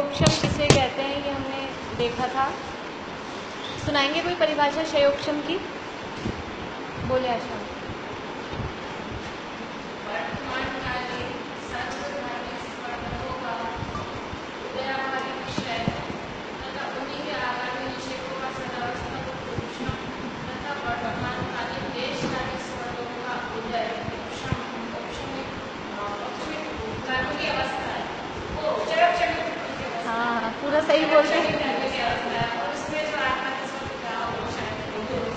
क्षयोक्षम किसे कहते हैं ये हमने देखा था। सुनाएंगे कोई परिभाषा क्षयोक्षम की? बोले आशा। हाँ पूरा सही बोलते हैं।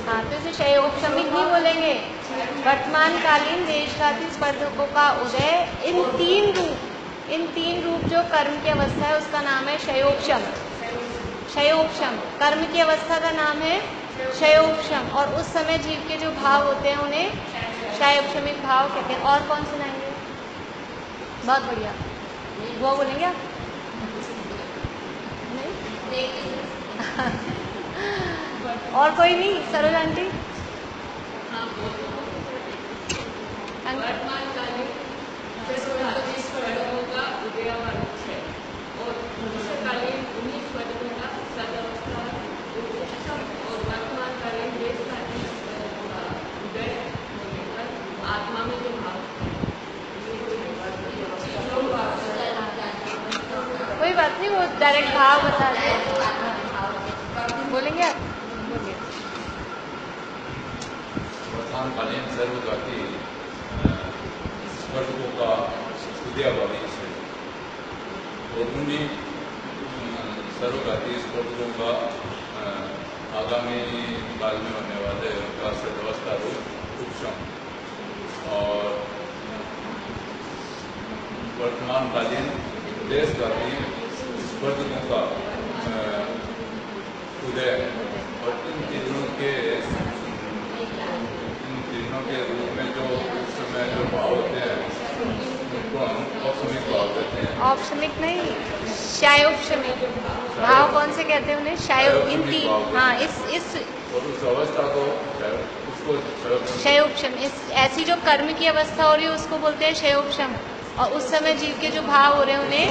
हाँ तो इसे क्षयोक्षमिक नहीं बोलेंगे। वर्तमान कालीन देशघाती स्पर्धकों का उदय, इन तीन रूप जो कर्म की अवस्था है उसका नाम है क्षयोक्षम। क्षयोक्षम कर्म की अवस्था का नाम है क्षयोक्षम, और उस समय जीव के जो भाव होते हैं उन्हें क्षयोक्षमिक भाव कहते हैं। और कौन सुनाएंगे? बहुत बढ़िया, वो बोलेंगे आप? नहीं और कोई नहीं? सरोज आंटी? आत्मा में जो भाव, कोई बात नहीं, वो डायरेक्ट भाव बता दें। बोलेंगे आप? बोलिए। वर्तमानकालीन सर्वघाती स्पर्धकों का उदयाभावी है, और उन्हीं सर्वघाती स्पर्धकों का आगामी काल में होने वाले अवस्था रूप उपशम, और वर्तमानकालीन देशघाती स्पर्धकों का उदय, और इन तीनों के रूप में जो उस समय जो भाव होते हैं उनको हम औपसमिक भाव कहते हैं। औपसमिक नहीं, क्षयोक्षमिक भाव कौन से कहते हैं उन्हें? हाँ इस और उस अवस्था को उसको क्षयोक्षम, इस ऐसी जो कर्म की अवस्था हो रही है उसको बोलते हैं क्षयोक्षम, और उस समय जीव के जो भाव हो रहे हैं उन्हें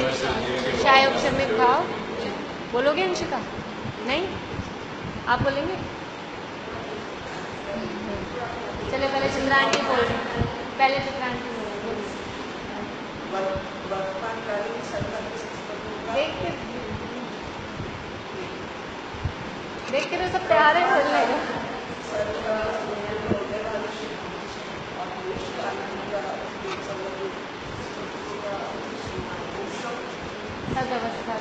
क्षयोक्षमिक भाव। बोलोगे अंशिका? नहीं, आप बोलेंगे? चले पहले चित्रांटी बोल रहे हैं, पहले चित्रांटी बोल। देख के तो सब तैयार है बोलने को। सदवस्था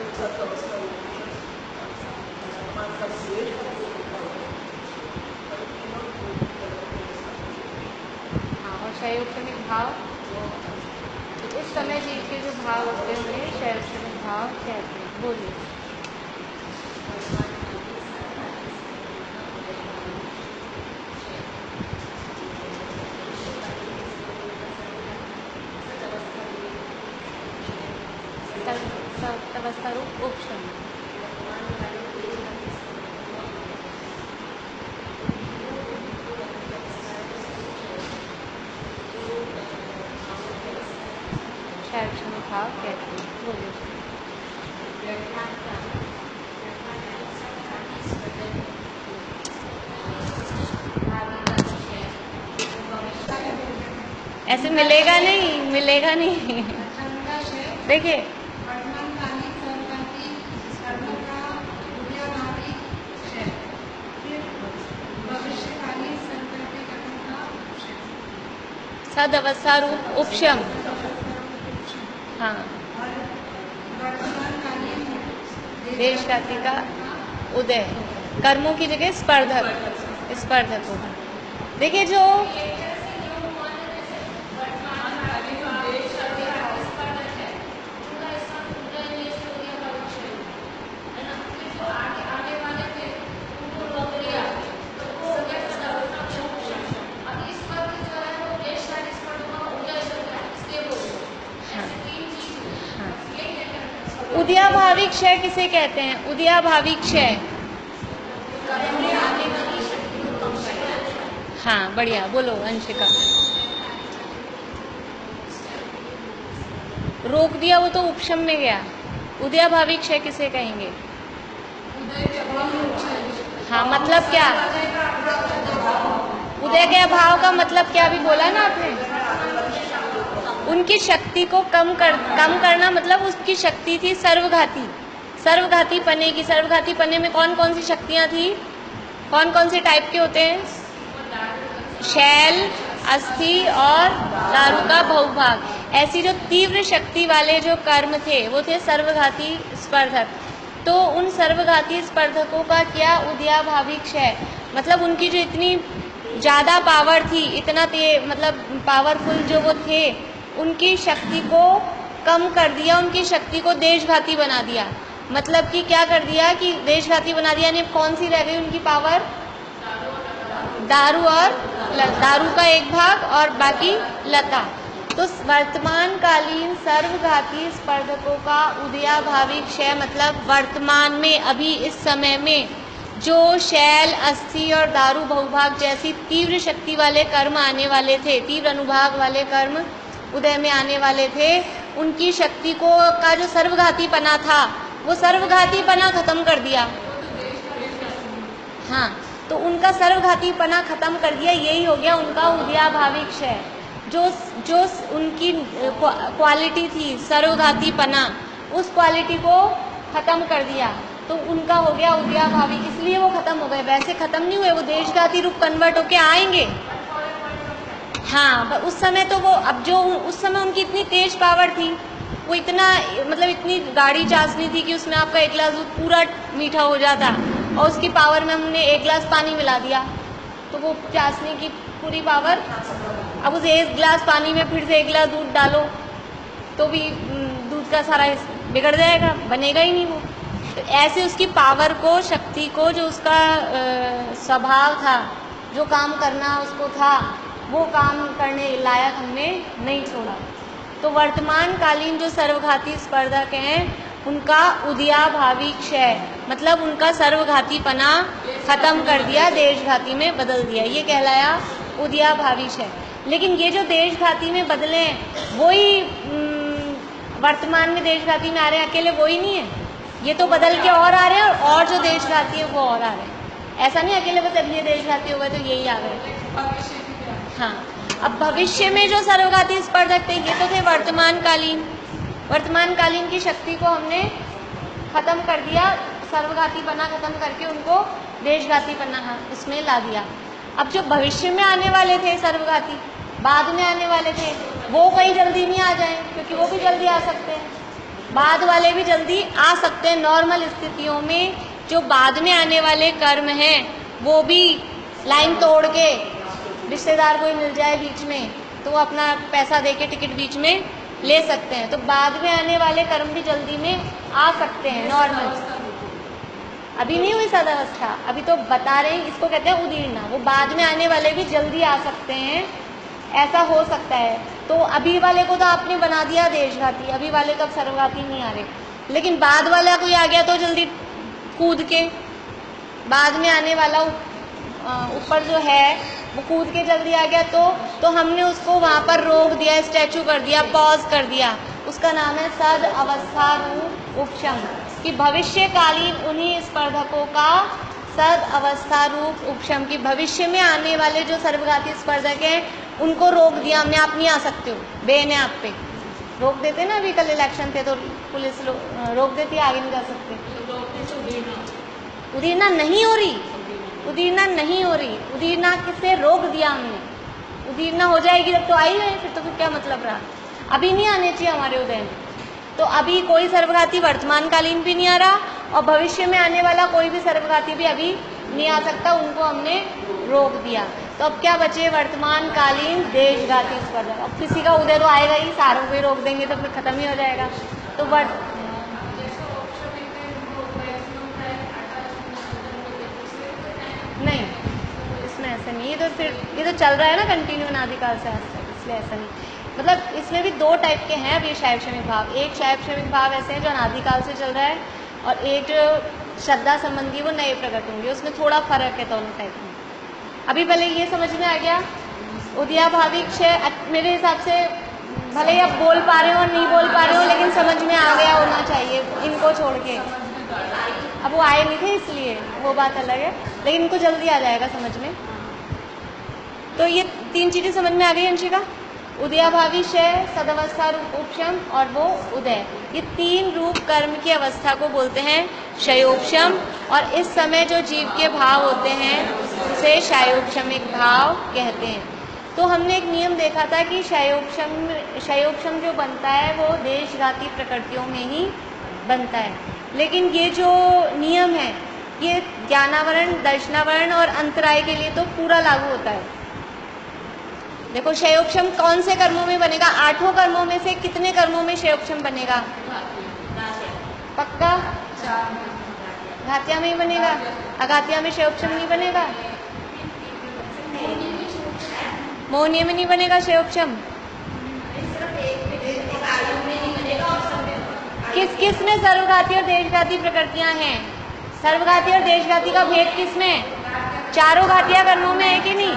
और क्षयोक्षमिक भाव, तो उस समय जीव के जो भाव होते हैं उन्हें क्षयोक्षमिक भाव कहते हैं। बोलिए। अवस्था रूप उपशम, क्षयोक्षमिक भाव कहते हैं। बोलिए। ऐसे मिलेगा नहीं, मिलेगा नहीं। देखिए सद अवस्था रूप उपशम, हाँ देशघाती का उदय, कर्मों की जगह स्पर्धक होगा। देखिए जो उदयाभावी क्षय किसे कहते हैं? उदयाभावी क्षय, हाँ बढ़िया, बोलो अंशिका। रोक दिया वो तो उपशम में गया। उदयाभावी क्षय किसे कहेंगे? हाँ, मतलब क्या? उदय के अभाव का मतलब क्या भी बोला ना आपने? उनकी शक्ति को कम करना, मतलब उसकी शक्ति थी सर्वघाती पने की। सर्वघाती पने में कौन कौन सी शक्तियां थी? कौन कौन से टाइप के होते हैं? शैल, अस्थि और दारू का बहुभाग। ऐसी जो तीव्र शक्ति वाले जो कर्म थे वो थे सर्वघाती स्पर्धक। तो उन सर्वघाती स्पर्धकों का क्या? उदयाभावी क्षय। मतलब उनकी जो इतनी ज़्यादा पावर थी, इतना मतलब पावरफुल जो वो थे, उनकी शक्ति को कम कर दिया, उनकी शक्ति को देशघाती बना दिया। मतलब कि क्या कर दिया कि देशघाती बना दिया, यानी कौन सी रह गई उनकी पावर? दारू का एक भाग और बाकी लता। तो वर्तमान कालीन सर्वघाती स्पर्धकों का उदयाभावी क्षय, मतलब वर्तमान में अभी इस समय में जो शैल, अस्थि और दारू बहुभाग जैसी तीव्र शक्ति वाले कर्म आने वाले थे, तीव्र अनुभाग वाले कर्म उदय में आने वाले थे, उनकी शक्ति को का जो सर्वघातीपना था वो सर्वघातीपना खत्म कर दिया। हाँ, तो उनका सर्वघातीपना खत्म कर दिया, यही हो गया उनका उदयाभावी क्षय। जो उनकी क्वालिटी थी सर्वघातीपना, उस क्वालिटी को खत्म कर दिया, तो उनका हो गया उदयाभावी। इसलिए वो खत्म हो गए, वैसे खत्म नहीं हुए, वो देशघाती रूप कन्वर्ट होके आएंगे। हाँ, उस समय तो वो, अब जो उस समय उनकी इतनी तेज पावर थी, वो इतना, मतलब इतनी गाढ़ी चाशनी थी कि उसमें आपका एक गिलास दूध पूरा मीठा हो जाता, और उसकी पावर में हमने एक गिलास पानी मिला दिया तो वो चाशनी की पूरी पावर, अब उस एक गिलास पानी में फिर से एक गिलास दूध डालो तो भी दूध का सारा बिगड़ जाएगा, बनेगा ही नहीं वो। तो ऐसे उसकी पावर को, शक्ति को, जो उसका स्वभाव था, जो काम करना उसको था, वो काम करने लायक हमने नहीं छोड़ा। तो वर्तमान कालीन जो सर्वघाती स्पर्धक हैं उनका उदयाभावी क्षय, मतलब उनका सर्वघातीपना खत्म कर दिया, देशघाती में बदल दिया, ये कहलाया उदयाभावी क्षय। लेकिन ये जो देशघाती में बदले हैं वही वर्तमान में देशघाती में आ रहे हैं, अकेले वही नहीं है, ये तो बदल के और आ रहे हैं, और जो देशघाती है वो और आ रहे हैं। ऐसा नहीं अकेले बस अब ये देशघाती हो गए तो यही आ गए। हाँ, अब भविष्य में जो सर्वघाती स्पर्धक थे ये तो थे वर्तमान कालीन की शक्ति को हमने खत्म कर दिया, सर्वघातीपना खत्म करके उनको देशघातीपना उसमें ला दिया। अब जो भविष्य में आने वाले थे सर्वघाती, बाद में आने वाले थे, वो कहीं जल्दी नहीं आ जाए, क्योंकि वो भी जल्दी आ सकते हैं, बाद वाले भी जल्दी आ सकते हैं। नॉर्मल स्थितियों में जो बाद में आने वाले कर्म हैं वो भी लाइन तोड़ के, रिश्तेदार कोई मिल जाए बीच में तो वो अपना पैसा दे के टिकट बीच में ले सकते हैं। तो बाद में आने वाले कर्म भी जल्दी में आ सकते हैं, नॉर्मल। अभी नहीं हुई सदावस्था, अभी तो बता रहे हैं, इसको कहते हैं उदीर्णा। वो बाद में आने वाले भी जल्दी आ सकते हैं, ऐसा हो सकता है। तो अभी वाले को तो आपने बना दिया देशघाती, अभी वाले तो अब सर्वघाती नहीं आ रहे, लेकिन बाद वाला कोई आ गया तो जल्दी कूद के, बाद में आने वाला ऊपर जो है वो कूद के जल्दी आ गया तो हमने उसको वहाँ पर रोक दिया, स्टैचू कर दिया, पॉज कर दिया। उसका नाम है सद अवस्था रूप उपशम, कि भविष्यकालीन उन्हीं स्पर्धकों का सद अवस्था रूप उपशम, की भविष्य में आने वाले जो सर्वघाती स्पर्धक हैं उनको रोक दिया हमने। आप नहीं आ सकते हो, बैन है आप पे, रोक देते ना। अभी कल इलेक्शन थे तो पुलिस रोक देती, आगे नहीं जा सकते। उदीर्णा नहीं हो रही, उदीर्णा नहीं हो रही, उदीर्णा किसे रोक दिया हमने। उदीर्णा हो जाएगी जब तो आई है, फिर तो फिर क्या मतलब रहा। अभी नहीं आने चाहिए हमारे उदय में। तो अभी कोई सर्वघाती वर्तमानकालीन भी नहीं आ रहा, और भविष्य में आने वाला कोई भी सर्वघाती भी अभी नहीं आ सकता, उनको हमने रोक दिया। तो अब क्या बचे? वर्तमानकालीन देशघाती स्पर्धक। अब किसी का उदय तो आएगा ही, सारों को ही रोक देंगे तो फिर खत्म ही हो जाएगा। तो नहीं, इसमें ऐसा नहीं, ये तो चल रहा है ना कंटिन्यू अनादिकाल से आज तक, इसलिए ऐसा नहीं। मतलब इसमें भी दो टाइप के हैं। अब ये शैव क्षमिक भाव, एक शैव क्षमिक भाव ऐसे हैं जो अनादिकाल से चल रहा है, और एक जो श्रद्धा संबंधी वो नए प्रकट होंगे, उसमें थोड़ा फर्क है दोनों टाइप में। अभी पहले ये समझ में आ गया उदयाभावी क्षय। मेरे हिसाब से भले ही आप बोल पा रहे हो और नहीं बोल पा रहे हो, लेकिन समझ में आ गया होना चाहिए इनको छोड़ के। अब वो आए नहीं थे इसलिए वो बात अलग है, लेकिन इनको जल्दी आ जाएगा समझ में। तो ये 3 चीजें समझ में आ गई अंशिका? उदयाभावी क्षय, सदवस्था रूप उपशम और वो उदय, ये 3 रूप कर्म की अवस्था को बोलते हैं क्षयोपशम। और इस समय जो जीव के भाव होते हैं उसे क्षयोपशमिक भाव कहते हैं। तो हमने एक नियम देखा था कि क्षयोपशम जो बनता है वो देशघाती प्रकृतियों में ही बनता है, लेकिन ये जो नियम है ये ज्ञानावरण, दर्शनावरण और अंतराय के लिए तो पूरा लागू होता है। देखो क्षयोपशम कौन से कर्मों में बनेगा? 8 कर्मों में से कितने कर्मों में क्षयोपशम बनेगा? पक्का? घातिया में ही बनेगा, अघातिया में क्षयोपशम नहीं बनेगा। मोहनीय में नहीं बनेगा क्षयोपशम। किस में सर्वघाती और देशघाती प्रकृतियां हैं? सर्वघाती और देशघाती का भेद किस में? चारों घातिया कर्मों में है कि नहीं?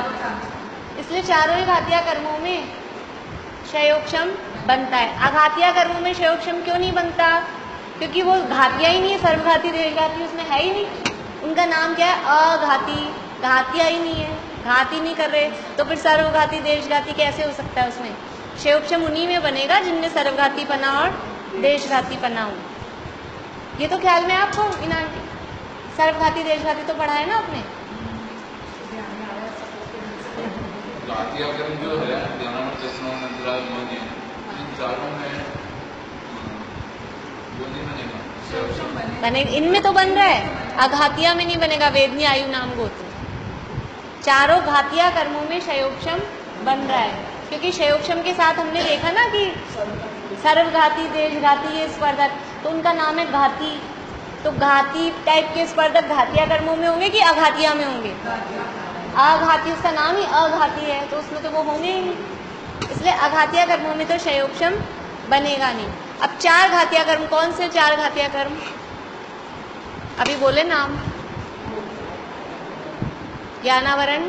इसलिए चारों ही घातिया कर्मों में क्षयोपशम बनता है। अघातिया कर्मों में क्षयोपशम क्यों नहीं बनता? क्योंकि वो घातिया ही नहीं है, सर्वघाती देशघाती उसमें है ही नहीं। उनका नाम क्या है? अघाती, घातिया ही नहीं है, घात ही नहीं कर रहे, तो फिर सर्वघाती देशघाती कैसे हो सकता है? उसमें क्षयोपशम उन्हीं में बनेगा जिनमें सर्वघाती पना और देशघाती पना हो। ये तो ख्याल में आपको सर्वघाती देशघाती तो पढ़ा है ना आपने? घातिया कर्म जो है ज्ञानावरण, दर्शनावरण, अंतराय, मोहनीय, इन चारों में वो नहीं बनेगा बने, इनमें तो बन रहा है, अघातिया में नहीं बनेगा। वेदनी आयु नाम गोत्र, चारों घातिया कर्मों में क्षयोपशम बन रहा है, क्योंकि क्षयोपशम के साथ हमने देखा ना कि सर्वघाती, देशघाती, ये स्पर्धक, तो उनका नाम है घाती। तो घाती टाइप के स्पर्धक घातिया कर्मों में होंगे कि अघातिया में होंगे? अघाती, उसका नाम ही अघाती है, तो उसमें तो वो होंगे ही नहीं। इसलिए अघातिया कर्मों में तो क्षयोपशम बनेगा नहीं। अब 4 घातिया कर्म, कौन से 4 घातिया कर्म? अभी बोले नाम। ज्ञानावरण,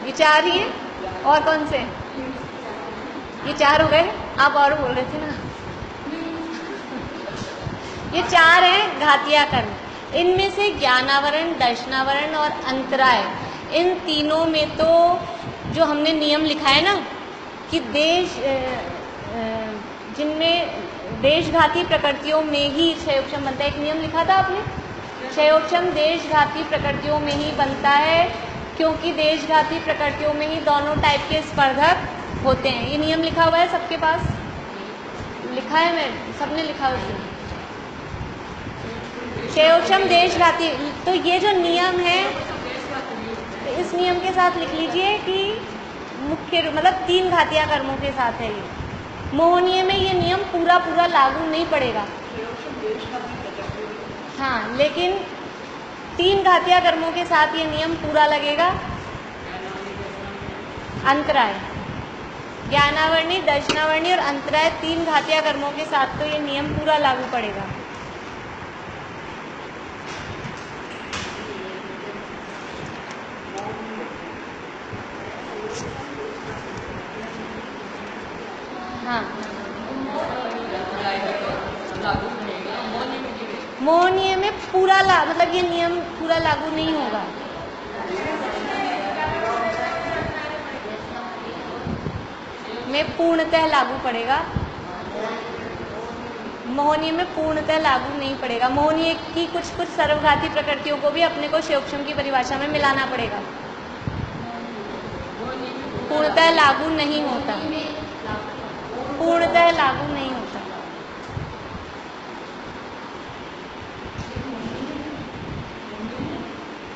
ये 4 ही है। और कौन से? ये 4 हो गए। आप और बोल रहे थे ना। ये 4 हैं घातिया कर्म। इनमें से ज्ञानावरण, दर्शनावरण और अंतराय, इन तीनों में तो जो हमने नियम लिखा है ना कि जिनमें देशघाती प्रकृतियों में ही क्षयोपशम बनता है, एक नियम लिखा था आपने, क्षयोपशम देशघाती प्रकृतियों में ही बनता है, क्योंकि देशघाती प्रकृतियों में ही दोनों टाइप के स्पर्धक होते हैं। ये नियम लिखा हुआ है सबके पास? लिखा है, मैं सबने लिखा उसमें क्षयोपशम देशघाती। तो ये जो नियम है, तो इस नियम के साथ लिख लीजिए कि मुख्य मतलब 3 घातिया कर्मों के साथ है ये। मोहनीय में ये नियम पूरा लागू नहीं पड़ेगा, हाँ, लेकिन 3 घातिया कर्मों के साथ ये नियम पूरा लगेगा। अंतराय, ज्ञानावरणी, दर्शनावरणी और अंतराय 3 घातिया कर्मों के साथ तो ये नियम पूरा लागू पड़ेगा। हाँ, मोहनीय में पूरा मतलब ये नियम पूरा लागू नहीं होगा। में पूर्णतः लागू पड़ेगा, मोहनीय में पूर्णतः लागू नहीं पड़ेगा। मोहनीय की कुछ सर्वघाती प्रकृतियों को भी अपने को क्षयोपशम की परिभाषा में मिलाना पड़ेगा। पूर्णतः लागू नहीं होता, पूर्णतः लागू नहीं होता।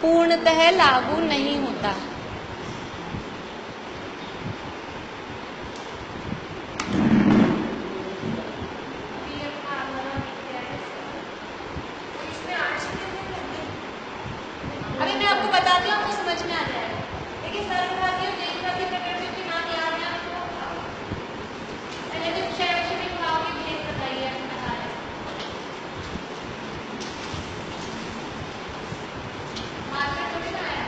पूर्णतः लागू नहीं होता। अभी मैं आपको बताती हूँ, आपको समझ में आ जाएगा। देखिए सर्वघाती और देशघाती प्रकृतियों के नाम याद है आपको? पहले तो क्षयोपशमिक भाव के भेद बताइए। मार्केट थोड़ी ना आया।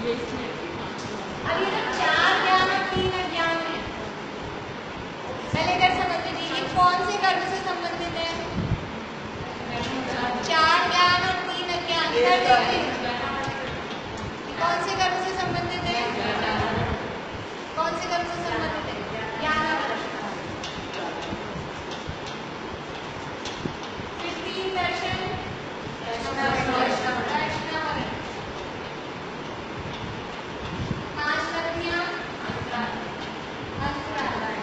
अब ये जो 4 ज्ञान और 3 अज्ञान है, पहले कर समझ लीजिए ये कौन से कर्म से संबंधित है? 4 ज्ञान और 3 अज्ञान। इधर देखिए कौन से कर्म से संबंधित है? कौन से कर्म से संबंधित है? ज्ञानावरण। फिर 3 दर्शन, दर्शनावरण। 5 लब्धियां, अंतरावरण।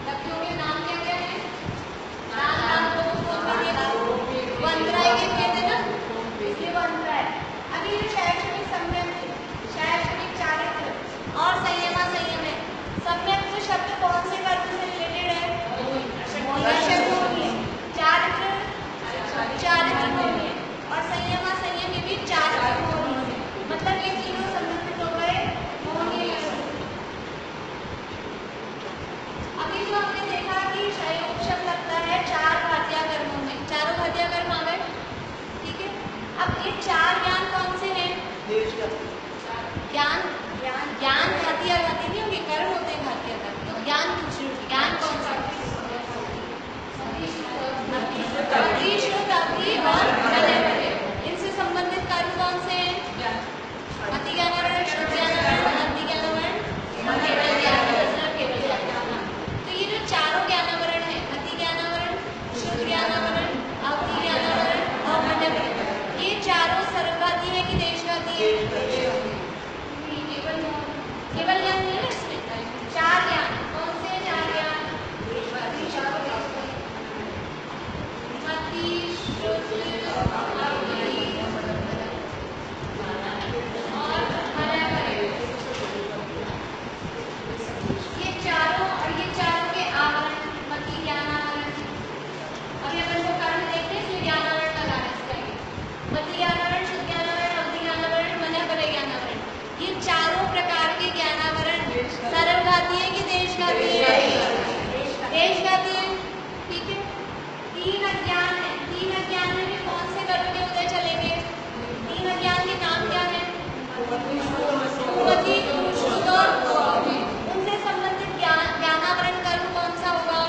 लब्धियों के नाम क्या क्या है? नाम लोगों को वो अंतराय के कहते हैं ना, इसलिए वो अंतराय। अभी ये शैक्षणिक सम्यक, शैक्षणिक चारित्र और संयमा संयम है। सम्यक जो शब्द कौन से कर्म से रिलेटेड है? दर्शन होगी, चारित्र चारित्र होगी, और संयमा संयम ये भी चारित्र होगी। मतलब ये तीनों संबंधित हो गए मोहनीय। अभी जो हमने देखा कि क्षयोपशम लगता है 4 घातिया कर्मों में, चारों घातिया कर्म आ गए, ठीक है। अब ये 4 ज्ञान कौन से हैं? ज्ञान ज्ञान घातिया घाती नहीं होंगे, कर्म होते हैं घातिया कर्म। तो ज्ञान पूछ रही हूँ, ज्ञान कौन सा? श्रुत अति और अनवय। इनसे संबंधित कर्म कौन से हैं? अति ज्ञानावरण, श्रुत ज्ञानावरण, अति ज्ञानावरण, केवल ज्ञानावरण। तो ये जो चारों ज्ञानावरण है, अति ज्ञानावरण, श्रुत ज्ञानावरण, अति ज्ञानावरण और अनवय, ये चारों सर्वघाती है कि देशघाती है? केवल ज्ञान नहीं है इसमें, 4 ज्ञान। कौन से 4 ज्ञान? अति, श्रुत, अति और अनवय। ये चारों, और ये चारों के आवरण, मति ज्ञानावरण। अभी अपन जो कर्म देखते हैं इसमें ज्ञानावरण लगा है इसका, मति ज्ञानावरण, शुद्ध ज्ञानावरण, अवधि ज्ञानावरण, मनःवय ज्ञानावरण। ये चारों प्रकार के ज्ञानावरण सर्वघाती है कि देशघाती है? देशघाती है, ठीक है। 3 अज्ञान है, 3 अज्ञान में भी कौन से कर्म के उदय चलेंगे? 3 अज्ञान के नाम क्या है? मति, श्रुत और अवधि। उनसे संबंधित ज्ञानावरण कर्म कौन सा होगा?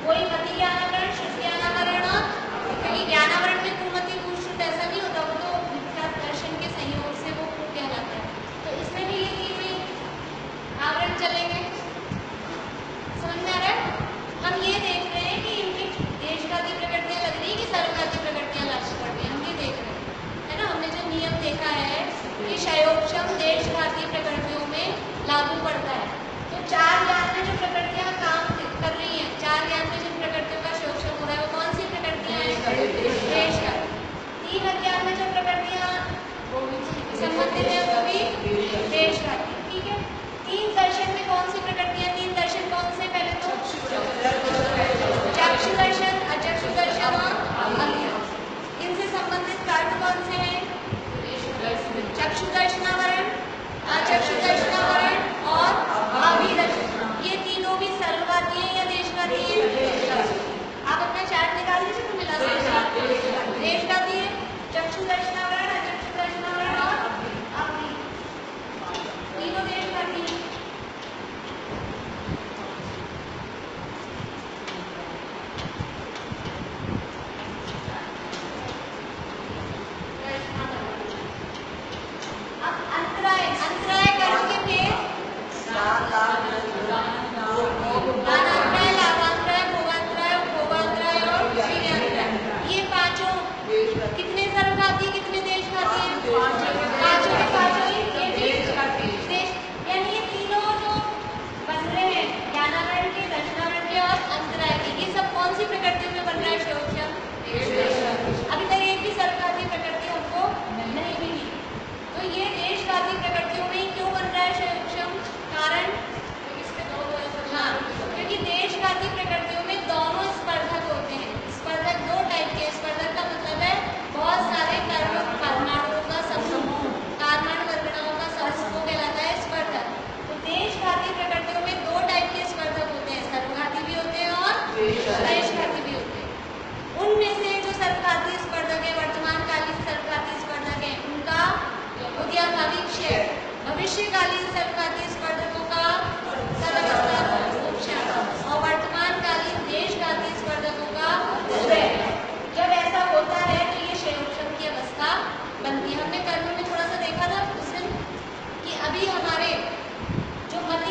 वही मति ज्ञानावरण, शुद्ध ज्ञानावरण, क्योंकि ज्ञानावरण में कुमति श्रुत ऐसा नहीं होता, वो तो दर्शन के संयोग से वो कहलाता है। तो इसमें भी ये 3 में आवरण चलेंगे। समझ में आ रहा है? हम ये देख रहे हैं कि इनकी देशघाती प्रकृतियां लग रही है कि सर्वघाती प्रकृतियां लागू पड़ रही है, हम ये देख रहे हैं, है ना। हमने जो नियम देखा है कि क्षयोपशम देशघाती प्रकृतियों में लागू पड़ता है। तो 4 ज्ञान में जो प्रकृतियां काम कर रही हैं, 4 ज्ञान में जिन प्रकृतियों का क्षयोपशम हो रहा है वो कौन सी प्रकृतियां हैं? देशघाती। 3 अज्ञान में जो प्रकृतियां संबंधित है वो भी देशघाती, ठीक है। 3 दर्शन में कौन सी प्रकृतियां? 3 दर्शन कौन से? पहले तो चक्षु दर्शन, अचक्षु दर्शन और अज्ञान। इनसे संबंधित कर्म कौन से हैं? चक्षु दर्शनावरण, अचक्षु दर्शनावरण और अभिदर्शन। ये तीनों भी सर्व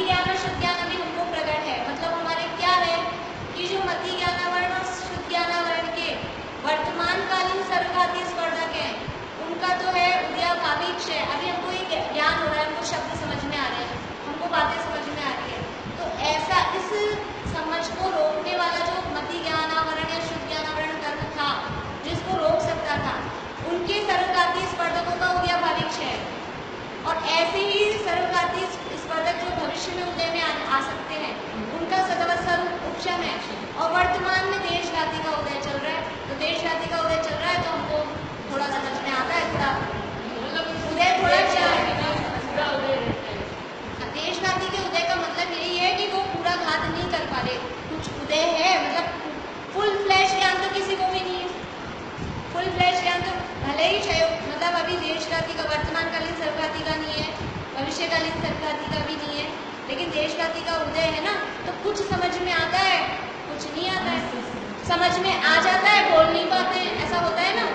मति ज्ञान और शुद्ध ज्ञान अभी हमको प्रकट है, मतलब हमारे क्या है कि जो मति ज्ञानावरण और शुद्ध ज्ञानावरण के वर्तमान कालीन सर्वघाती स्पर्धक हैं, उनका तो है उदयाभावी क्षय। अभी हमको ये ज्ञान हो रहा है, हमको शब्द समझ में आ रहे हैं, हमको बातें समझ में आ रही है, तो ऐसा इस समझ को रोकने वाला जो मति ज्ञानावरण या शुद्ध ज्ञानावरण कर्म था, जिसको रोक सकता था, उनके सर्वघाती स्पर्धकों का उदयाभावी क्षय। और ऐसे ही सर्वघाती स्पर्धक जो भविष्य में उदय में आ सकते हैं, उनका सदवत्सर उपशम है। और वर्तमान में देशघाती का उदय चल रहा है, तो देशघाती का उदय चल रहा है, तो हमको थोड़ा समझ में आता है, थोड़ा उदय थोड़ा क्या है, देशघाती के उदय का मतलब यही है कि वो पूरा घात नहीं कर पा रहे, कुछ उदय है, मतलब फुल फ्लैश ज्ञान तो किसी को भी नहीं है। फुल फ्लैश ज्ञान तो भले ही मतलब अभी देशघाती का वर्तमानकालीन सर्वघाती का नहीं है, भविष्यकालीन सर्वघाती का भी नहीं है, लेकिन देशघाती का उदय है ना, तो कुछ समझ में आता है, कुछ नहीं आता है। समझ में आ जाता है, बोल नहीं पाते हैं, ऐसा होता है ना।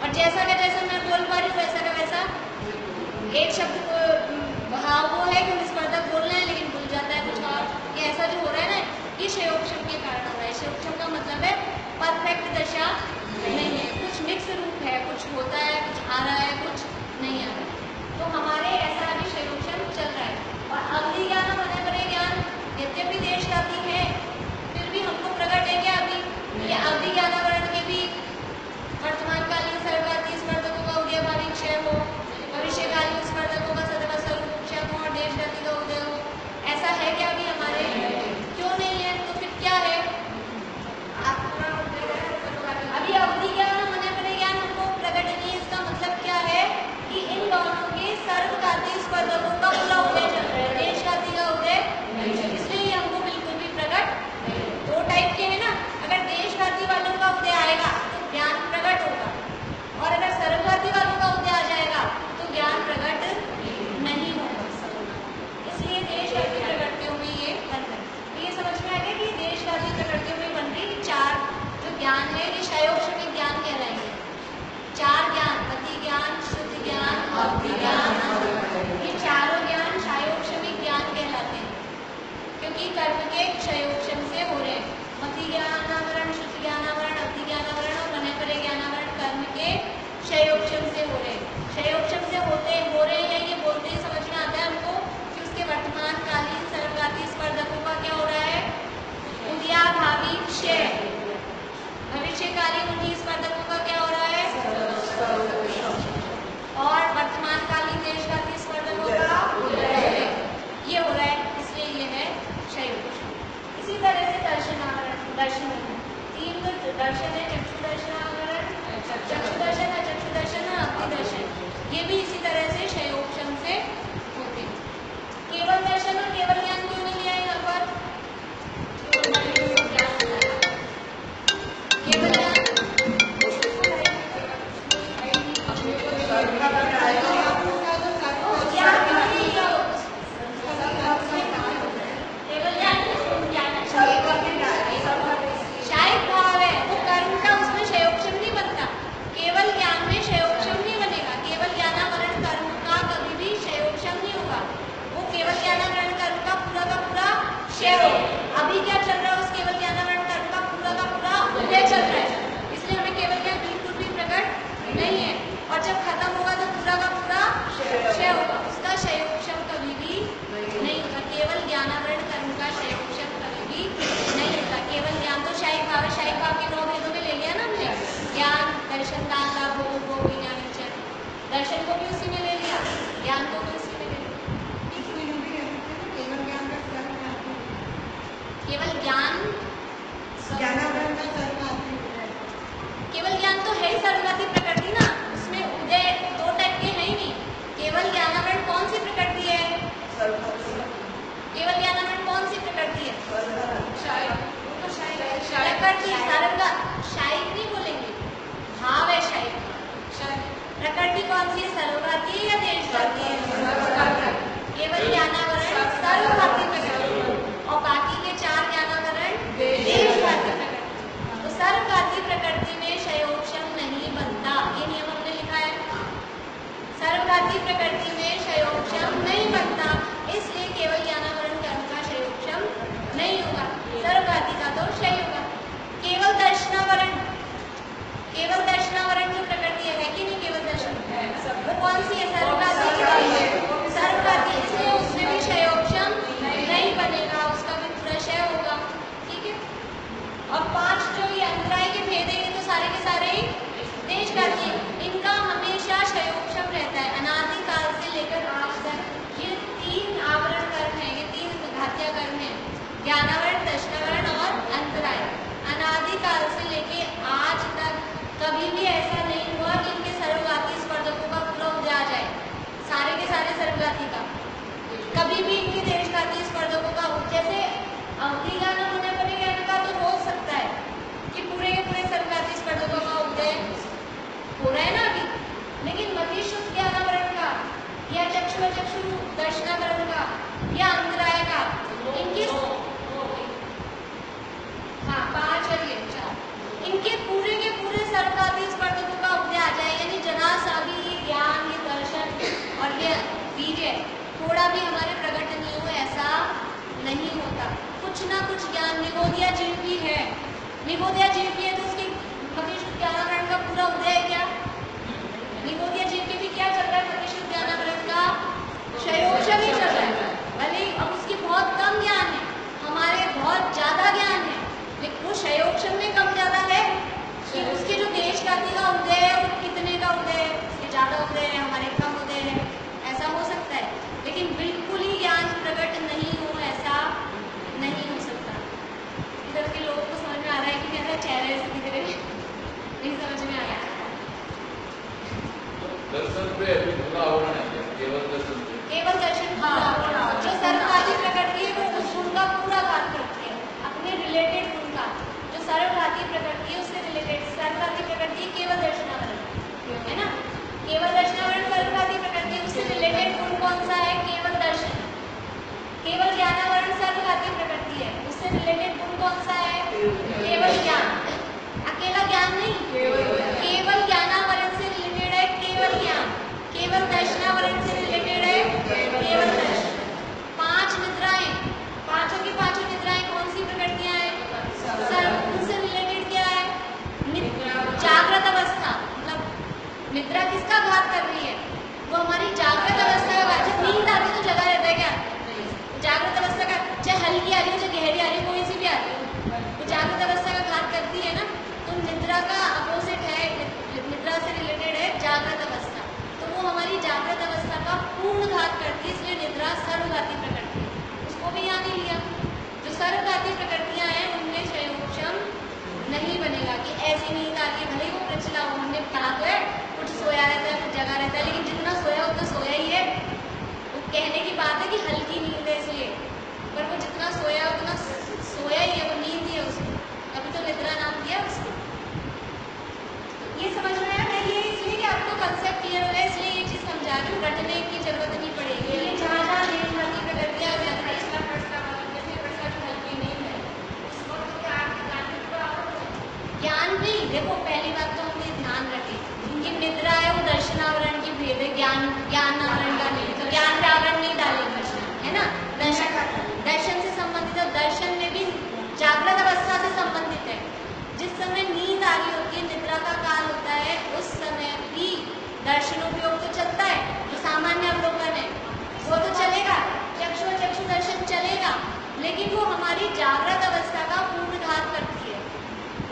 और जैसा का जैसा मैं बोल पा रही हूँ, वैसा का वैसा एक शब्द को भाव वो है कि हम स्पर्धक बोल रहे हैं लेकिन भूल जाता है कुछ और। ये ऐसा जो हो रहा है ना, ये क्षयोपशम के कारण हो रहा है। क्षयोपशम का मतलब है परफेक्ट दशा नहीं है, कुछ मिक्स रूप है, कुछ होता है, कुछ आ रहा है, कुछ नहीं आ रहा है। तो हमारे ऐसा अभी क्षयोपशम चल रहा है। और अवधि ज्ञान और मनोपरि ज्ञान यद्यपि देशघाती है, फिर भी हमको प्रकट है क्या अभी ये अवधि ज्ञानावरण के भी वर्तमानकालीन सर्वघाती स्पर्धकों का उदयभावी क्षय हो, भविष्यकालीन स्पर्धकों का सदवत्सर उपशम हो और देशघाती का उदय हो, ऐसा है क्या अभी हमारे? क्यों नहीं है? तो फिर क्या है? अभी अवधि ज्ञान और मनोपरि ज्ञान हमको प्रकट नहीं है, इसका मतलब क्या है कि इन दोनों के सर्वघाती स्पर्धकों का पूरा उदय चल रहा है, देशघाती का उदय, इसलिए हमको बिल्कुल भी प्रकट दो टाइप के है ना। अगर देशघाती वालों का उदय आएगा तो ज्ञान प्रकट होगा, और अगर सर्वघाती वालों का उदय आ जाएगा तो ज्ञान प्रकट नहीं होगा। इसलिए देशघाती प्रकृतियों में ये बन रहा है। ये समझ में आ गया कि देशघाती प्रकृतियों में बन रही चार जो ज्ञान है, ये क्षयोपशमिक ज्ञान कहलाएंगे। चार ज्ञान, मति ज्ञान, शुद्ध ज्ञान, अवधि ज्ञान, ये चारों ज्ञान क्षयोपशमिक ज्ञान कहलाते हैं, क्योंकि कर्म के क्षयोपशम से हो रहे हैं। मति ज्ञानावरण, शुद्ध ज्ञानावरण, अवधि ज्ञानावरण और मनोपरि ज्ञानावरण कर्म के क्षयोपशम से हो रहे हैं। क्षयोपशम से हो रहे हैं, ये बोलते ही समझ में आता है हमको कि उसके वर्तमानकालीन सर्वघाती स्पर्धकों का क्या हो रहा है? उदयाभावी क्षय। भविष्यकालीन उन्हीं स्पर्धकों का क्या हो रहा है? और वर्तमानकालीन देशघाती स्पर्धकों का उदय, ये हो रहा है, इसलिए ये है क्षयोपशम। इसी तरह से दर्शनावरण, दर्शन तीन तो दर्शन है, चक्षु दर्शनावरण, चक्षु दर्शन है, चक्षु दर्शन है, अवधि दर्शन, ये भी इसी तरह से क्षयोपशम से होते हैं। केवल दर्शन और केवल ज्ञान क्यों नहीं लिया यहाँ पर? केवल ज्ञान शायद भाव है, वो कर्म का उसमें क्षयोपशम नहीं बनता। केवल ज्ञान में क्षयोपशम नहीं बनेगा, केवल ज्ञानावरण कर्म का कभी भी क्षयोपशम नहीं होगा, वो केवल ज्ञानावरण कर्म का पूरा क्षय हो। अभी क्या चल रहा है? उस केवल ज्ञानावरण कर्म का पूरा उदय चल रहा है, इसलिए हमें केवल ज्ञान बिल्कुल भी प्रकट नहीं है। और जब खत्म होगा तो पूरा का पूरा क्षय होगा, उसका क्षयोपशम कभी भी नहीं होगा। केवल ज्ञानावरण कर्म का क्षयोपशम कभी भी नहीं होता। केवल ज्ञान तो शाही भाव है, शाही भाव के 9 भेदों में ले लिया ना हमने, ज्ञान, दर्शन, दान, लाभ, भोग, विज्ञान, विचरण। दर्शन को भी उसी में ले लिया, ज्ञान को भी उसी में ले लिया। केवल ज्ञान, केवल ज्ञान तो है ही सर्वघाती प्रकृति ना, उसमें उदय दो टाइप के है ही नहीं। केवल ज्ञानावरण कौन सी प्रकृति है? केवल ज्ञानावरण कौन सी प्रकृति है? प्रकृति, सर्वगा शायद नहीं बोलेंगे, भाव है शायद। प्रकृति कौन सी है? सर्वघाती है या देशघाती है? केवल ज्ञानावरण सर्वघाती प्रकृति और बाकी के चार ज्ञानावरण देशघाती प्रकृति। तो सर्वघाती प्रकृति में क्षयोपशम नहीं बनता, ये नियम हमने लिखा है। सर्वघाती प्रकृति में क्षयोपशम नहीं बनता, इसलिए केवल ज्ञानावरण सर्वघाती का तो क्षय होगा। केवल दर्शनावरण जो प्रकृति है कि नहीं, केवल दर्शन वो कौन सी है, सर्वघाती की सर्वघाती, इसलिए उसमें भी क्षयोक्षम नहीं बनेगा, उसका भी पूरा क्षय होगा। ठीक है। और 5 जो ये अंतराय के भेद है, ये तो सारे के सारे ही देशघाती, इनका हमेशा क्षयोक्षम रहता है अनादि काल से लेकर आज तक। ये 3 आवरण कर्म है, ये 3 घातिया कर्म है, ज्ञानावरण, दर्शनावरण और अंतराय। अनादि काल से लेके आज तक कभी भी ऐसा नहीं हुआ कि इनके सर्वघाती स्पर्धकों का पूरा उदय आ जाए, सारे के सारे सर्वघाती का। कभी भी इनके देशघाती स्पर्धकों का, जैसे अवधि ज्ञान होने पर ज्ञान का तो हो सकता है कि पूरे के पूरे सर्वघाती स्पर्धकों का उदय हो रहा है ना अभी, लेकिन मतिशुद्ध ज्ञानावरण का या चक्षु दर्शनावरण का या अंतराय का, इनकी 5 और ये 4, इनके पूरे के पूरे सर्वघाती स्पर्धकों का उदय आ जाए, यानी जरा सा भी ये ज्ञान, ये दर्शन और ये वीर्य थोड़ा भी हमारे प्रकट नहीं हो, ऐसा नहीं होता। कुछ ना कुछ ज्ञान निगोदिया जीव भी है, निगोदिया जीव भी है तो उसकी मतिशुद्ध ज्ञानावरण का पूरा उदय है क्या? निगोदिया जीव के भी क्या चल रहा है, मतिशुद्ध ज्ञानावरण का क्षयोक्षम ही चल रहा है। भले अब उसकी बहुत कम ज्ञान है, हमारे बहुत ज्यादा ज्ञान है, लेकिन वो क्षयोक्षम में कम ज्यादा है कि उसके जो देशघाती का उदय है वो कितने का उदय है, उसके ज्यादा उदय है, हमारे कम उदय है, ऐसा हो सकता है। लेकिन बिल्कुल ही ज्ञान प्रकट नहीं हो, ऐसा नहीं हो सकता। इधर के लोगों को समझ में आ रहा है कि मेरा चेहरे से दिख रहे, नहीं समझ में आ रहा है। दर्शन पे अभी पूरा आवरण है, केवल दर्शन पे, केवल दर्शन पूरा, जो सर्वघाती प्रकृति है वो उस गुण का पूरा घात करती है, अपने रिलेटेड गुण का। जो सर्वघाती प्रकृति है उससे रिलेटेड सर्वघाती प्रकृति केवल दर्शनावरण है ना, केवल दर्शनावरण सर्वघाती प्रकृति, उससे रिलेटेड गुण कौन सा है, केवल दर्शन। केवल ज्ञानावरण सर्वघाती प्रकृति है, उससे रिलेटेड गुण कौन सा है, केवल ज्ञान। अकेला ज्ञान नहीं, केवल ज्ञानावरण से रिलेटेड है केवल ज्ञान, केवल दर्शनावरण से रिलेटेड है केवल दर्शन। 5 निद्राएं, पांचों की पांचों निद्राएं कौन सी प्रकृतियां हैं, उनसे रिलेटेड क्या है, जागृत अवस्था। मतलब निद्रा किसका घात कर रही है, वो हमारी जागृत अवस्था का। जब नींद आती है तो जगा रहता है क्या, जागृत अवस्था का, चाहे हल्की आ रही हो चाहे गहरी आ रही हो, कोई सी भी आ रही हो, वो जागृत अवस्था का घात करती है ना। तो निद्रा का अपोजिट है, निद्रा से रिलेटेड है जागृत अवस्था, तो वो हमारी जागृत अवस्था का पूर्ण घात करती है, इसलिए निद्रा सर्वघाती प्रकृति है, उसको भी यहाँ नहीं लिया। जो सर्वघाती प्रकृतियां हैं उनमें क्षयोक्षम नहीं बनेगा कि ऐसी नींद आ रही, भले ही वो प्रचला हो, हमने कहा तो है कुछ सोया रहता है कुछ जगा रहता है, लेकिन जितना सोया उतना सोया ही है। वो कहने की बात है कि हल्की नींद है इसलिए, पर वो जितना सोया उतना सोया ही है, वो नींद ही है उसको, अभी तो निद्रा नाम दिया उसको। ये समझ में आया, मैं ये इसलिए कि आपको कंसेप्ट क्लियर हो गया इसलिए ये चीज़ समझा रही हूँ, रटने की जरूरत नहीं पड़ेगी। ये जहाँ जहाँ देशभक्ति प्रकृतियाँ ज्ञान नहीं, देखो पहली बात तो हमने ध्यान रखी, इनकी निद्रा है वो दर्शनावरण की भेद है, ज्ञानावरण का नहीं, तो ज्ञान का आवरण नहीं डालेंगे, है ना। दर्शन से संबंधित है, दर्शन में भी जागृत अवस्था से संबंधित है। जिस समय नींद आ रही होती है, निद्रा का काल होता है, उस समय भी दर्शनोपयोग तो चलता है, जो सामान्य अवलोकन है वो तो चलेगा, चक्षु दर्शन चलेगा, लेकिन वो हमारी जागृत अवस्था का पूर्ण घात करती है।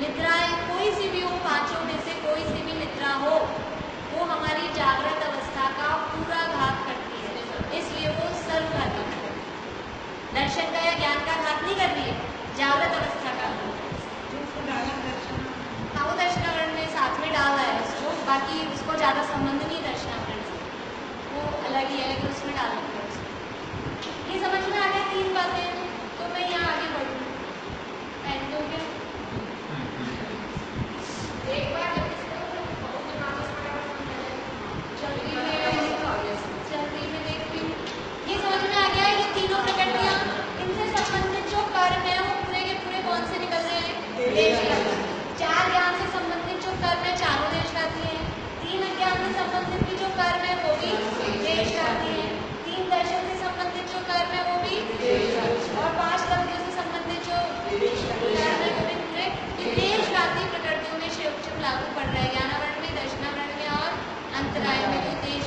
निद्राएं कोई सी भी हो, पांचों में से कोई सी भी निद्रा हो, वो हमारी जागृत अवस्था का पूरा घात करती है, इसलिए वो सर्वघाती है। दर्शन का या ज्ञान का घात नहीं कर रही है, जागृत अवस्था का। हाँ, वो दर्शनावरण में साथ में डाला है उसको, बाकी उसको ज्यादा संबंध नहीं दर्शन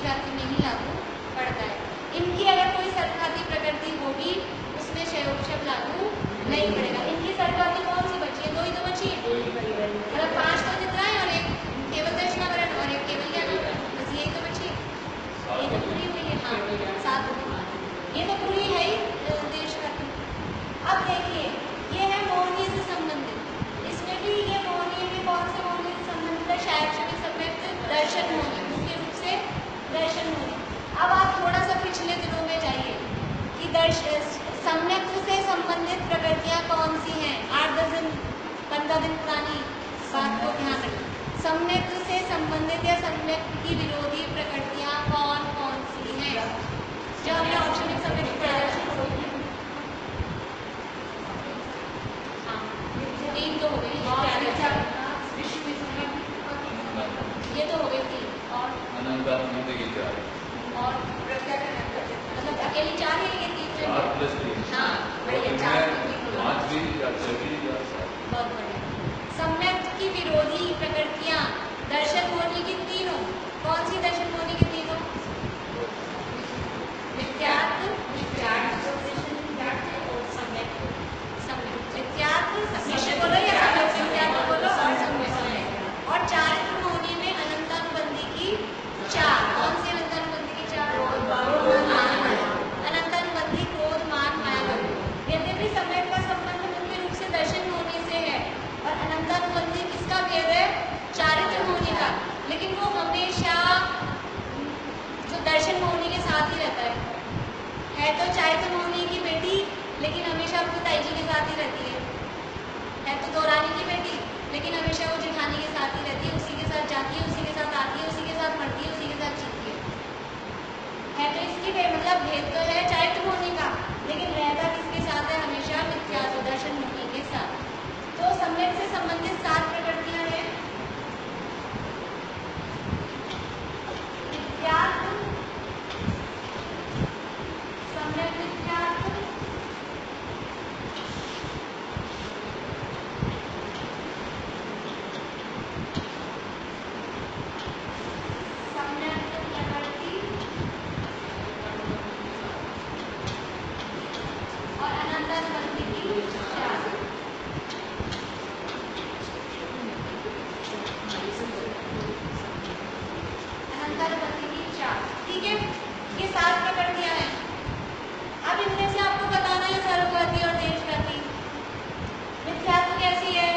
व्याप्ति में ही लागू पड़ता है। इनकी अगर कोई सर्वघाती प्रकृति होगी उसमें क्षयोपशम लागू नहीं पड़ेगा। इनकी सर्वघाती कौन सी बची है? दो ही तो बची है, मतलब 5 तो जितना है और एक केवल दर्शनावरण और एक केवल ज्ञानावरण, बस यही तो बची है। ये तो पूरी हुई है, हाँ 7 ये तो पूरी है ही देश का। अब देखिए ये है मोहनीय से संबंधित, इसमें भी ये मोहनीय में कौन से मोहनीय से संबंधित है? शैक्षणिक सम्यक्त दर्शन मोहनीय, मुख्य रूप से दर्शन मोहनीय। अब आप थोड़ा सा पिछले दिनों में जाइए कि सम्यक्त से संबंधित प्रकृतियां कौन सी हैं? 8-10 दिन 15 दिन पुरानी बात को ध्यान रखें। सम्यक्त से संबंधित या सम्यक्त की विरोधी प्रकृतियां कौन कौन सी हैं? जो हमने औक्षणिक सम्यक्त पढ़ा है, 3 तो हो गई, ये तो हो गई 3 और मतलब अकेली 4 ही ये 3 हाँ बढ़िया 4 बहुत बढ़िया। सम्यक्त की विरोधी प्रकृतियां दर्शन मोहनी की तीनों, कौन सी दर्शन मोहनी की तीनों? मिथ्यात्व, और सम्यक्त। मिथ्यात्व निश्चय बोलो या सम्यक्त? मिथ्यात्व बोलो और सम्यक्त। और चारित्र मोहनी में अनंतानुबंधी की 4, कौन सी अनंतानुबंधी की 4? अनंतानुबंधी क्रोध मान माया। यद्यपि सम्यक्त का संबंध मुख्य रूप से दर्शन मोहनी से है और अनंतानुबंधी किसका भेद है? चारित्र मोहनी का, लेकिन वो हमेशा जो दर्शन मोहनी के साथ ही रहता है तो चारित्र मोहनी की बेटी, लेकिन हमेशा अपनी ताई जी के साथ ही रहती है तो दौरानी की बेटी, लेकिन हमेशा वो जेठानी के साथ ही रहती है, उसी के साथ जाती है, उसी के साथ आती है, उसी के साथ मरती है, उसी के साथ जीती है तो इसकी मतलब भेद तो है चारित्र मोहनी का, लेकिन रहता किसके साथ है? हमेशा मिथ्यात्व दर्शन मोहनी के साथ। तो सम्यक्त से संबंधित 7 प्रकृतियां हैं। मिथ्यात्व, सम्यक्त मिथ्यात्व, सम्यक्त प्रकृति और अनंतानुबंधी की 4। अनंतानुबंधी की 4, ठीक है, ये 7 प्रकृतियां हैं। अब इनमें से आपको बताना है सर्वघाती और देशघाती। मिथ्यात्व कैसी है?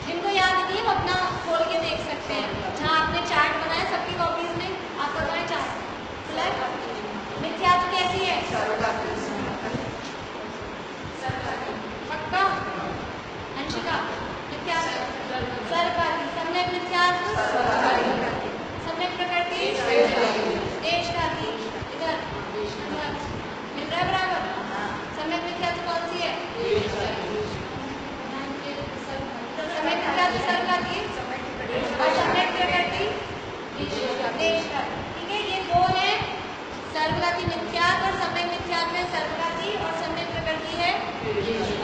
जिनको याद नहीं है वो अपना खोल के देख सकते हैं, जहाँ आपने चार्ट बनाया सबकी कॉपीज में आपका तो है चार्ट खुला है। मिथ्यात्व कैसी है? पक्का अंशिका? मिथ्यात्व सर्वघाती। सम्यक मिथ्यात्व सम्यक प्रकृति देशघाती। इधर मिल रहा है बराबर? सम्यक मिथ्यात्व कौन सी है? सम्यक मिथ्यात्व सर्वघाती और सम्यक प्रकृति देशघाती, ठीक है। ये 2 है सर्वघाती मिथ्यात्व और सम्यक मिथ्यात्व में सर्वघाती और सम्यक प्रकृति है।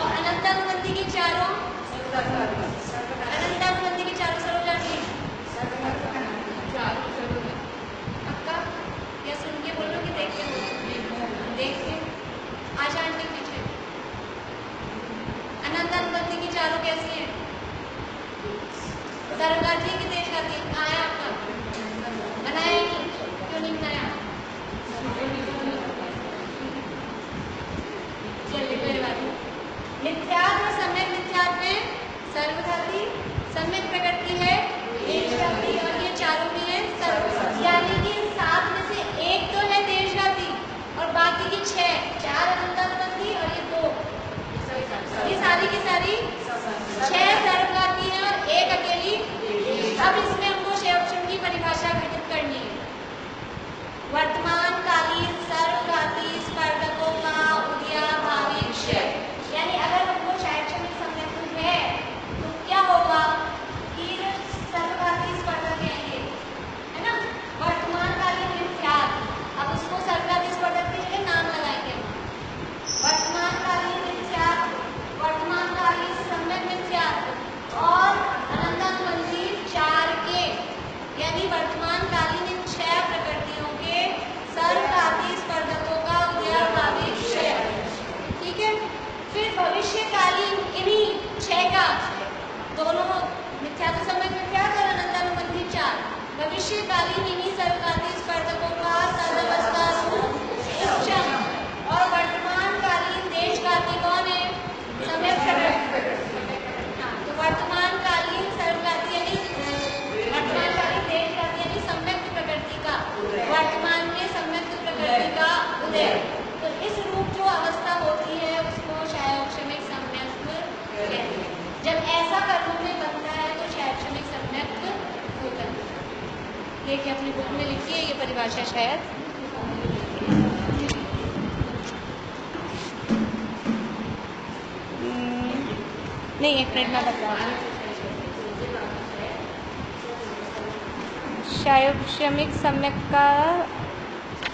और अनंतानुबंधी की 4, अनंतानुबंधी की 4 सर्वघाती। पक्का या सुन के बोलो कि देख के बोलो? देख के आशा आंटी पीछे। अनंतानुबंधी की 4 कैसी है? सर्वघाती की देशघाती? कहाँ है आपका? बनाया नहीं? क्यों नहीं बनाया? चलिए कोई बात नहीं। मिथ्यात्व और सम्यक मिथ्यात्व में सर्वघाती वर्तमानकालीन इन 6 प्रकृतियों के सर्वघाती स्पर्धकों का उदयाभावी क्षय। ठीक है, फिर भविष्यकालीन इन्हीं 6 का दोनों मिथ्यात्व सम्यक मिथ्यात्व और अनंतानुबंधी 4 भविष्यकालीन इन्हीं सर्वघाती स्पर्धकों का सदवस्था रूप उपशम और वर्तमानकालीन देशघाती कौन है? सम्यक प्रकृति। हाँ, तो वर्तमानकालीन सर्वघाती यानी वर्तमानकालीन देशघाती यानी सम्यक प्रकृति का वर्तमान में सम्यक प्रकृति का उदय। तो इस रूप जो अवस्था होती है उसको क्षयोक्षमिक सम्यक कहते हैं। जब ऐसा कर्मों में बनता है तो क्षयोक्षमिक सम्यक होता है। देखिए अपनी बुक में लिखिए ये परिभाषा शायद। नहीं, एक मिनट में बता रही हूँ। क्षयोक्षमिक सम्यक का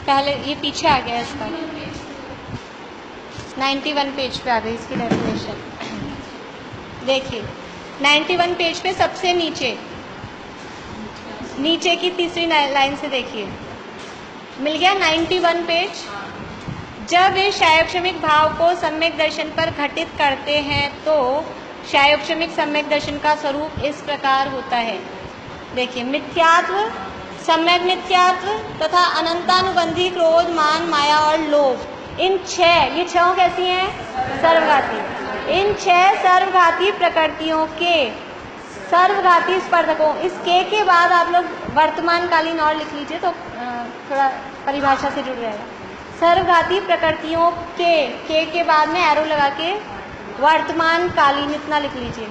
पहले ये पीछे आ गया इसका 91 पेज पे आ गई इसकी डेफिनेशन। देखिए 91 पेज पे सबसे नीचे की तीसरी लाइन से देखिए, मिल गया 91 पेज। जब वे क्षयोक्षमिक भाव को सम्यक दर्शन पर घटित करते हैं तो क्षयोक्षमिक सम्यक दर्शन का स्वरूप इस प्रकार होता है। देखिए मिथ्यात्व, सम्यक मिथ्यात्व तथा अनंतानुबंधी क्रोध, मान, माया और लोभ, इन 6 ये 6 कैसी हैं? सर्वघाती। इन 6 सर्वघाती प्रकृतियों के सर्वघाती स्पर्धकों, इस के बाद आप लोग वर्तमानकालीन और लिख लीजिए तो थोड़ा परिभाषा से जुड़ जाएगा। सर्वघाती प्रकृतियों के बाद में एरो लगा के वर्तमानकालीन इतना लिख लीजिए।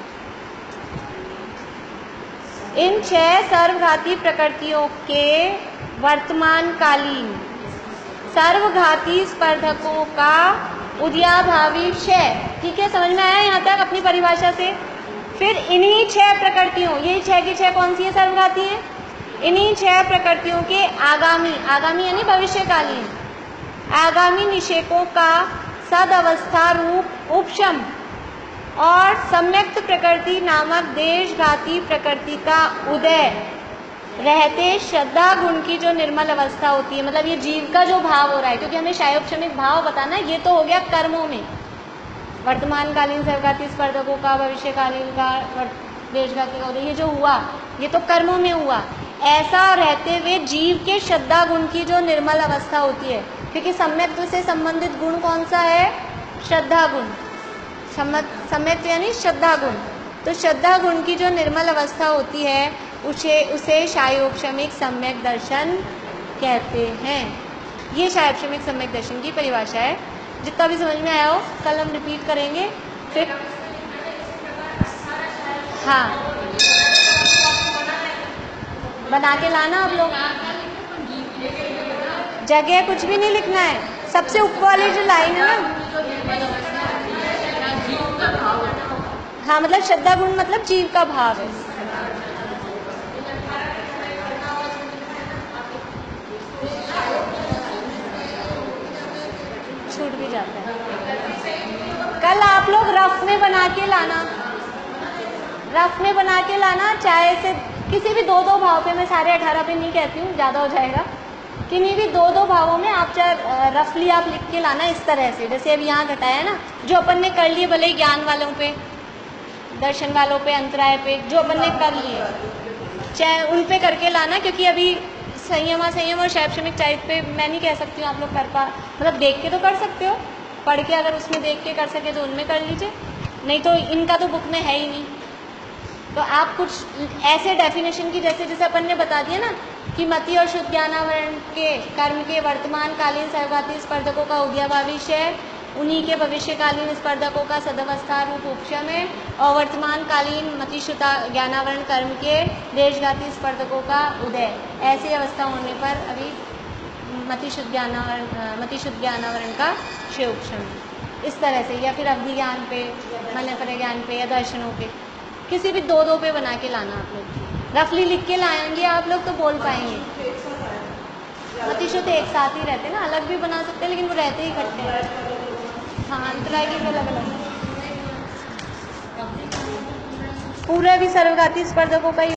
इन 6 सर्वघाती प्रकृतियों के वर्तमानकालीन सर्वघाती स्पर्धकों का उदयाभावी क्षय। ठीक है, समझ में आया यहाँ तक अपनी परिभाषा से? फिर इन्हीं 6 प्रकृतियों, यही 6 की 6 कौन सी है? सर्वघाती है। इन्हीं 6 प्रकृतियों के आगामी यानी भविष्यकालीन आगामी निषेकों का सदवस्था रूप उपशम और सम्यक्त प्रकृति नामक देशघाती प्रकृति का उदय रहते श्रद्धा गुण की जो निर्मल अवस्था होती है, मतलब ये जीव का जो भाव हो रहा है, क्योंकि हमें क्षयोक्षमिक भाव बताना है, ये तो हो गया कर्मों में, वर्तमानकालीन सर्वघाती स्पर्धकों का, भविष्यकालीन का, देशघाती का उदय, ये जो हुआ ये तो कर्मों में हुआ। ऐसा रहते हुए जीव के श्रद्धा गुण की जो निर्मल अवस्था होती है, क्योंकि सम्यक्त्व से संबंधित गुण कौन सा है? श्रद्धा गुण। सम्यक्त्व यानी श्रद्धा गुण। तो श्रद्धा गुण की जो निर्मल अवस्था होती है उसे क्षयोक्षमिक सम्यक दर्शन कहते हैं। ये क्षयोक्षमिक सम्यक दर्शन की परिभाषा है। जितना भी समझ में आया हो कल हम रिपीट करेंगे। फिर हाँ, बना के लाना आप लोग। जगह कुछ भी नहीं लिखना है, सबसे ऊपर वाली जो लाइन है ना, हाँ मतलब श्रद्धा गुण मतलब जीव का भाव है। छूट भी जाता है। कल आप लोग रफ में बना के लाना, रफ में बना के लाना, चाहे से किसी भी 2-2 भाव पे, मैं सारे 18 पे नहीं कहती हूँ, ज़्यादा हो जाएगा। किन्हीं भी 2-2 भावों में आप चाहे रफली आप लिख के लाना इस तरह से, जैसे अभी यहाँ घटाया ना, जो अपन ने कर लिए, भले ही ज्ञान वालों पे, दर्शन वालों पे, अंतराय पे, जो अपन ने कर लिए चाहे उन पे करके लाना, क्योंकि अभी संयम और क्षयोक्षमिक चारित्र पे मैं नहीं कह सकती हूँ आप लोग कर पा, मतलब देख के तो कर सकते हो, पढ़ के अगर उसमें देख के कर सके तो उनमें कर लीजिए, नहीं तो इनका तो बुक में है ही नहीं। तो आप कुछ ऐसे डेफिनेशन की, जैसे अपन ने बता दिया ना कि मति और शुद्ध ज्ञानावरण के कर्म के वर्तमानकालीन सर्वघाती स्पर्धकों का उदयाभावी क्षय, उन्हीं के भविष्यकालीन स्पर्धकों का सदवस्था रूप उपशम है, और वर्तमानकालीन मतिशुद्ध ज्ञानावरण कर्म के देशघाती स्पर्धकों का उदय। ऐसी अवस्था होने पर अभी मतिशुद्ध ज्ञानावरण का क्षय उपशम, इस तरह से, या फिर अवधि ज्ञान पे, मन परिज्ञान पे, या दर्शनों पे, किसी भी 2-2 पे बना के लाना। आप लोग रफली लिख के लाएंगे आप लोग तो बोल पाएंगे। मतिशुद्ध एक साथ ही रहते ना, अलग भी बना सकते हैं लेकिन वो रहते ही इकट्ठे हैं। हाँ, अंतराय की अलग अलग, पूरे भी सर्वघाती स्पर्धकों का ही